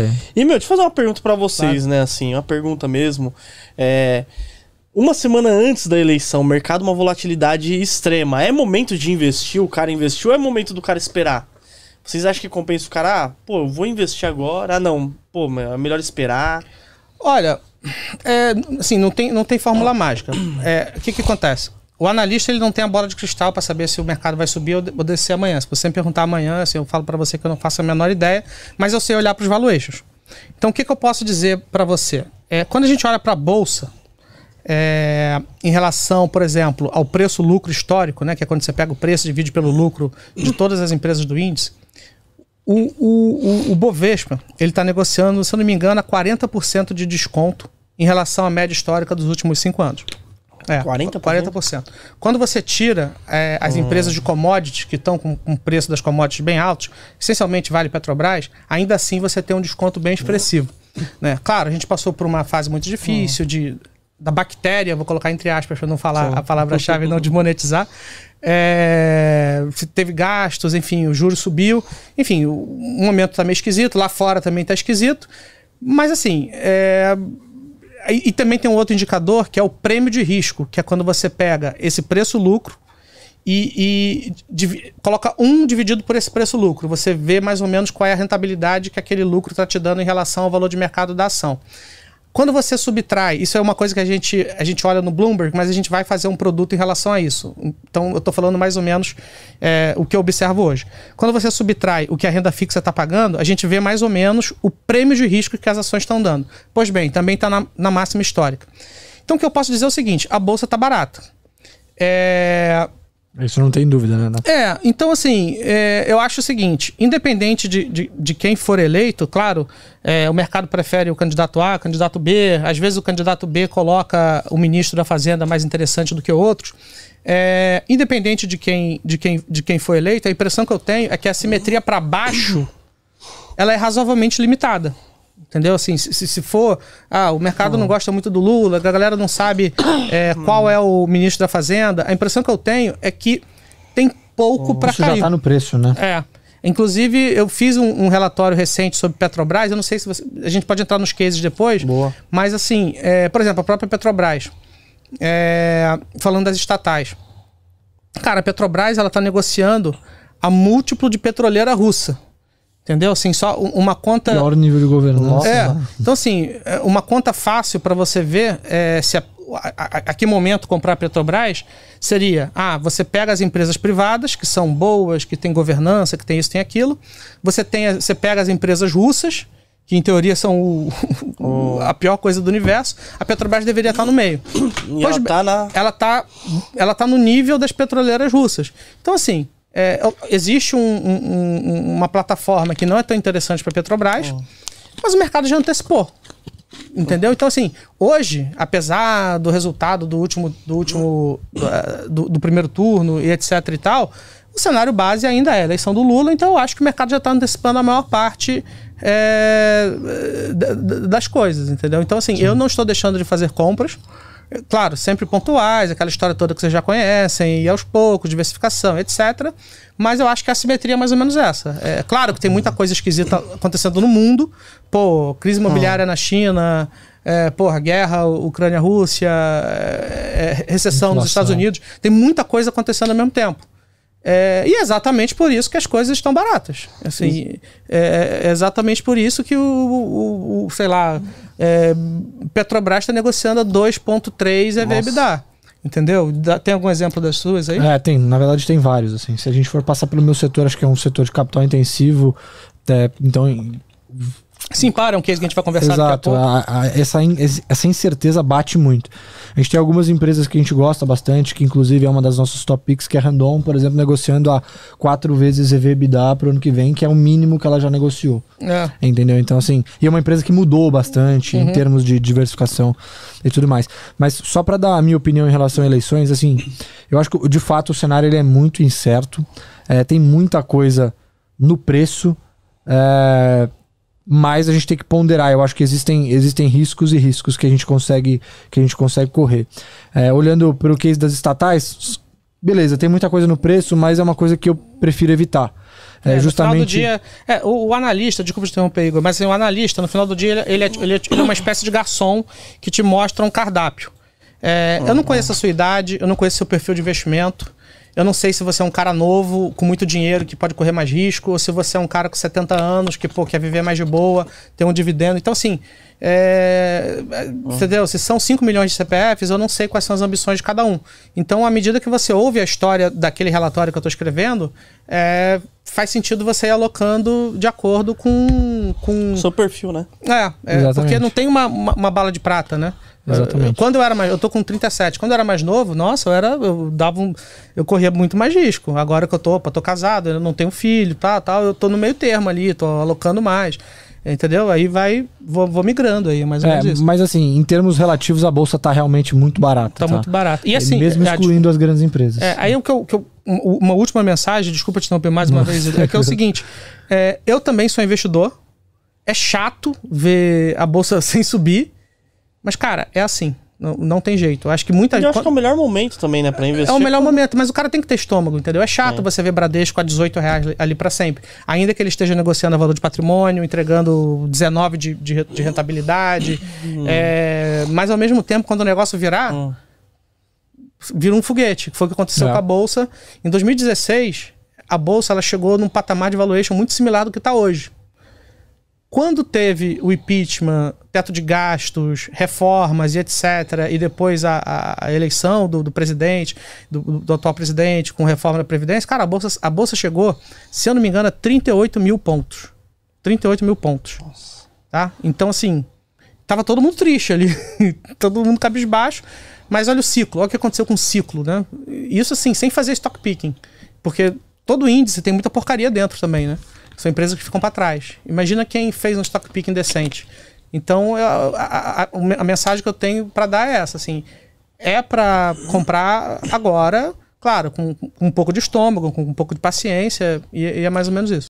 E, deixa eu fazer uma pergunta pra vocês, né, assim, uma pergunta mesmo. Uma semana antes da eleição, o mercado uma volatilidade extrema. É momento de investir, o cara investiu, ou é momento do cara esperar? Vocês acham que compensa o cara? Eu vou investir agora. Não. É melhor esperar. Olha, assim, não tem fórmula mágica. O que acontece? O analista, ele não tem a bola de cristal para saber se o mercado vai subir ou descer amanhã. Se você me perguntar amanhã, assim, eu falo para você que eu não faço a menor ideia, mas eu sei olhar para os valuations. Então, o que eu posso dizer para você? Quando a gente olha para a bolsa, em relação, por exemplo, ao preço-lucro histórico, né, que é quando você pega o preço e divide pelo lucro de todas as empresas do índice, o Bovespa, ele está negociando, se eu não me engano, a 40% de desconto em relação à média histórica dos últimos 5 anos. 40%. Quando você tira as empresas de commodities que estão com o preço das commodities bem altos, essencialmente Vale e Petrobras, ainda assim você tem um desconto bem expressivo. Né? Claro, a gente passou por uma fase muito difícil da bactéria, vou colocar entre aspas para não falar a palavra-chave e não desmonetizar. Teve gastos, enfim, o juro subiu. Enfim, o momento está meio esquisito, lá fora também está esquisito. Mas assim... E também tem um outro indicador, que é o prêmio de risco, que é quando você pega esse preço-lucro e coloca 1 dividido por esse preço-lucro. Você vê mais ou menos qual é a rentabilidade que aquele lucro está te dando em relação ao valor de mercado da ação. Quando você subtrai, isso é uma coisa que a gente olha no Bloomberg, mas a gente vai fazer um produto em relação a isso. Então, eu estou falando mais ou menos o que eu observo hoje. Quando você subtrai o que a renda fixa está pagando, a gente vê mais ou menos o prêmio de risco que as ações estão dando. Pois bem, também está na máxima histórica. Então, o que eu posso dizer é o seguinte, a bolsa está barata. Isso não tem dúvida, né? Então assim, eu acho o seguinte, independente de quem for eleito, claro, o mercado prefere o candidato A, o candidato B, às vezes o candidato B coloca o ministro da Fazenda mais interessante do que outros. Independente de quem for eleito, a impressão que eu tenho é que a simetria para baixo ela é razoavelmente limitada. Entendeu? Assim, se for... o mercado não gosta muito do Lula, a galera não sabe qual é o ministro da Fazenda. A impressão que eu tenho é que tem pouco para cair. Isso já tá no preço, né? Inclusive, eu fiz um relatório recente sobre Petrobras. Eu não sei se a gente pode entrar nos cases depois. Boa. Mas assim, por exemplo, a própria Petrobras. Falando das estatais. Cara, a Petrobras, ela tá negociando a múltiplo de petroleira russa. Entendeu? Assim, só uma conta... Pior nível de governança. Então, assim, uma conta fácil para você ver se a que momento comprar a Petrobras seria... você pega as empresas privadas, que são boas, que tem governança, que tem isso, tem aquilo. Você pega as empresas russas, que em teoria são a pior coisa do universo. A Petrobras deveria estar no meio. Ela tá no nível das petroleiras russas. Então, assim... existe uma plataforma que não é tão interessante para a Petrobras, mas o mercado já antecipou. Entendeu? Então, assim, hoje, apesar do resultado do primeiro turno e etc e tal, o cenário base ainda é a eleição do Lula, então eu acho que o mercado já está antecipando a maior parte das coisas, entendeu? Então, assim, eu não estou deixando de fazer compras. Claro, sempre pontuais, aquela história toda que vocês já conhecem, e aos poucos, diversificação, etc. Mas eu acho que a simetria é mais ou menos essa. Claro que tem muita coisa esquisita acontecendo no mundo. Crise imobiliária na China, guerra Ucrânia-Rússia, recessão nos Estados Unidos. Tem muita coisa acontecendo ao mesmo tempo. E é exatamente por isso que as coisas estão baratas. Assim, é exatamente por isso que Petrobras está negociando a 2,3 EV/EBITDA. Entendeu? Tem algum exemplo das suas aí? Tem. Na verdade tem vários. Assim. Se a gente for passar pelo meu setor, acho que é um setor de capital intensivo. Então... Sim, é um case que a gente vai conversar daqui a pouco. Essa incerteza bate muito. A gente tem algumas empresas que a gente gosta bastante, que inclusive é uma das nossas top picks, que é a Randon, por exemplo, negociando a 4 vezes EV/EBITDA para o ano que vem, que é o mínimo que ela já negociou. Entendeu? Então, assim, e é uma empresa que mudou bastante em termos de diversificação e tudo mais. Mas só para dar a minha opinião em relação a eleições, assim, eu acho que de fato o cenário ele é muito incerto, tem muita coisa no preço, mas a gente tem que ponderar. Eu acho que existem riscos e riscos que a gente consegue correr. Olhando para o case das estatais, beleza, tem muita coisa no preço, mas é uma coisa que eu prefiro evitar. Justamente... No final do dia, o analista, desculpa te interromper, Igor, mas assim, o analista, no final do dia, ele é uma espécie de garçom que te mostra um cardápio. Eu não conheço a sua idade, eu não conheço seu perfil de investimento, eu não sei se você é um cara novo, com muito dinheiro, que pode correr mais risco, ou se você é um cara com 70 anos, que quer viver mais de boa, ter um dividendo. Então, assim, entendeu? Se são 5 milhões de CPFs, eu não sei quais são as ambições de cada um. Então, à medida que você ouve a história daquele relatório que eu estou escrevendo, faz sentido você ir alocando de acordo com... seu perfil, né? Porque não tem uma bala de prata, né? Exatamente. Quando eu era mais... Eu tô com 37. Quando eu era mais novo, nossa, eu corria muito mais risco. Agora que eu tô casado, eu não tenho filho, tal, eu tô no meio termo ali, tô alocando mais. Entendeu? Aí vou migrando aí, mais ou menos isso. Mas assim, em termos relativos, a bolsa tá realmente muito barata. Tá muito barata. E assim... mesmo excluindo as grandes empresas. Aí uma última mensagem, desculpa te interromper mais uma vez, é que é o seguinte, eu também sou investidor, é chato ver a bolsa sem subir, mas cara, é assim, não tem jeito. Eu acho que muita gente... Eu acho que é o melhor momento também, né, pra investir. É o melhor momento, mas o cara tem que ter estômago, entendeu? É chato você ver Bradesco a R$18 ali pra sempre. Ainda que ele esteja negociando a valor de patrimônio, entregando 19 de rentabilidade, mas ao mesmo tempo, quando o negócio vira um foguete, que foi o que aconteceu com a Bolsa. Em 2016, a Bolsa ela chegou num patamar de valuation muito similar do que está hoje. Quando teve o impeachment, teto de gastos, reformas e etc., e depois a eleição do presidente, do atual presidente, com reforma da Previdência, cara, a Bolsa chegou, se eu não me engano, a 38 mil pontos. 38 mil pontos. Nossa. Tá? Então, assim, tava todo mundo triste ali, todo mundo cabisbaixo. Mas olha o ciclo, olha o que aconteceu com o ciclo, né? Isso assim, sem fazer stock picking. Porque todo índice tem muita porcaria dentro também, né? São empresas que ficam para trás. Imagina quem fez um stock picking decente. Então, a mensagem que eu tenho para dar é essa, assim, é para comprar agora, claro, com um pouco de estômago, com um pouco de paciência, e é mais ou menos isso.